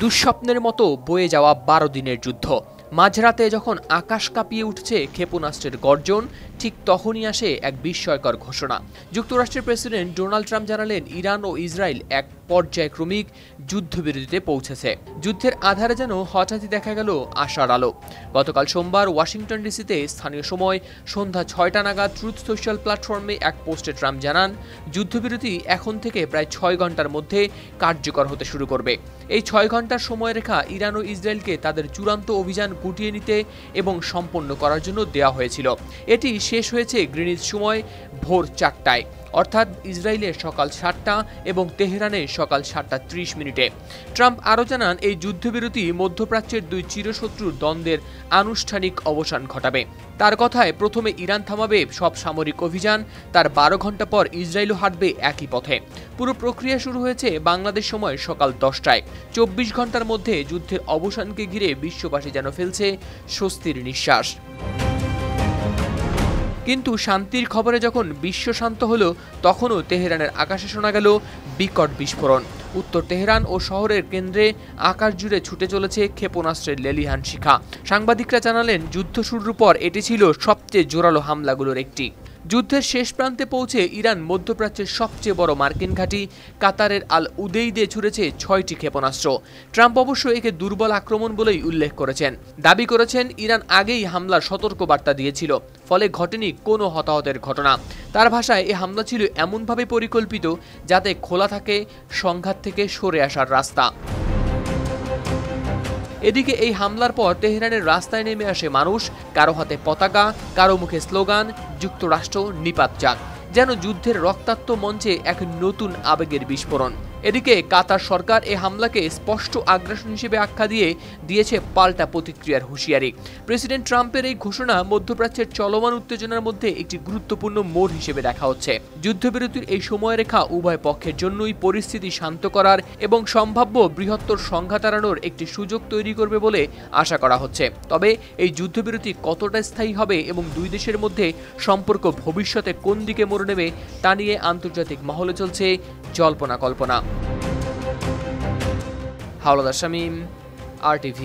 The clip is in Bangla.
দুঃস্বপ্নের মতো বয়ে যাওয়া ১২ দিনের যুদ্ধ। মাঝরাতে যখন আকাশ কাঁপিয়ে উঠছে ক্ষেপণাস্ত্রের গর্জন, ঠিক তখনই আসে এক বিস্ময়কর ঘোষণা। যুক্তরাষ্ট্রের প্রেসিডেন্ট ডোনাল্ড ট্রাম্প জানালেন, ইরান ও ইসরায়েল এক পর্যায়ক্রমিক যুদ্ধবিরতিতে পৌঁছেছে। যুদ্ধের আধারে যেন হঠাৎই দেখা গেল আশার আলো। গতকাল সোমবার ওয়াশিংটন ডিসিতে স্থানীয় সময় সন্ধ্যা ৬টা নাগাদ ট্রুথ সোশ্যাল প্ল্যাটফর্মে এক পোস্টে ট্রাম্প জানান, যুদ্ধবিরতি এখন থেকে প্রায় ৬ ঘন্টার মধ্যে কার্যকর হতে শুরু করবে। এই ৬ ঘন্টার সময়রেখা ইরান ও ইসরায়েলকে তাদের চূড়ান্ত অভিযান গুটিয়ে নিতে এবং সম্পন্ন করার জন্য দেওয়া হয়েছিল। এটি শেষ হয়েছে গ্রিনিচ সময় ভোর ৪টায়, অর্থাৎ ইসরায়েলের সকাল ৭টা এবং তেহরানের সকাল ৭টা ৩০ মিনিটে। ট্রাম্প আরও জানান, এই যুদ্ধবিরতি মধ্যপ্রাচ্যের দুই চিরশত্রুর দ্বন্দ্বের আনুষ্ঠানিক অবসান ঘটাবে। তার কথায়, প্রথমে ইরান থামাবে সব সামরিক অভিযান, তার ১২ ঘন্টা পর ইসরায়েলও হাঁটবে একই পথে। পুরো প্রক্রিয়া শুরু হয়েছে বাংলাদেশ সময় সকাল ১০টায়। ২৪ ঘন্টার মধ্যে যুদ্ধের অবসানকে ঘিরে বিশ্ববাসী যেন ফেলছে স্বস্তির নিঃশ্বাস। কিন্তু শান্তির খবরে যখন বিশ্ব শান্ত হলো, তখনও তেহরানের আকাশে শোনা গেল বিকট বিস্ফোরণ। উত্তর তেহরান ও শহরের কেন্দ্রে আকাশ জুড়ে ছুটে চলেছে ক্ষেপণাস্ত্রের লেলিহান শিখা। সাংবাদিকরা জানালেন, যুদ্ধ শুরুর পর এটি ছিল সবচেয়ে জোরালো হামলাগুলোর একটি। যুদ্ধের শেষ প্রান্তে পৌঁছে ইরান মধ্যপ্রাচ্যের সবচেয়ে বড় মার্কিন ঘাঁটি কাতারের আল উদেইদে ছুড়েছে ৬টি ক্ষেপণাস্ত্র। ট্রাম্প অবশ্য একে দুর্বল আক্রমণ বলেই উল্লেখ করেছেন। দাবি করেছেন, ইরান আগেই হামলার সতর্কবার্তা দিয়েছিল, ফলে ঘটেনি কোনো হতাহতের ঘটনা। তার ভাষায়, এ হামলা ছিল এমনভাবে পরিকল্পিত যাতে খোলা থাকে সংঘাত থেকে সরে আসার রাস্তা। এদিকে এই হামলার পর তেহরানের রাস্তায় নেমে আসে মানুষ, কারো হাতে পতাকা, কারো মুখে স্লোগান, যুক্তরাষ্ট্র নিপাত যাক, যেন যুদ্ধের রক্তাক্ত মঞ্চে এক নতুন আবেগের বিস্ফোরণ। এদিকে কাতার সরকার এ হামলাকে স্পষ্ট আগ্রাসন হিসেবে আখ্যা দিয়েছে পাল্টা প্রতিক্রিয়ার হুঁশিয়ারি। প্রেসিডেন্ট ট্রাম্পের এই ঘোষণা মধ্যপ্রাচ্যের চলমান উত্তেজনার মধ্যে একটি গুরুত্বপূর্ণ মোড় হিসেবে দেখা হচ্ছে। যুদ্ধবিরতির এই সময়রেখা উভয় পক্ষের জন্যই পরিস্থিতি শান্ত করার এবং সম্ভাব্য বৃহত্তর সংঘাত এড়ানোর একটি সুযোগ তৈরি করবে বলে আশা করা হচ্ছে। তবে এই যুদ্ধবিরতি কতটা স্থায়ী হবে এবং দুই দেশের মধ্যে সম্পর্ক ভবিষ্যতে কোন দিকে মোড় নেবে, তা নিয়ে আন্তর্জাতিক মহলে চলছে জল্পনা কল্পনা। হাওলাদার শামীম, RTV।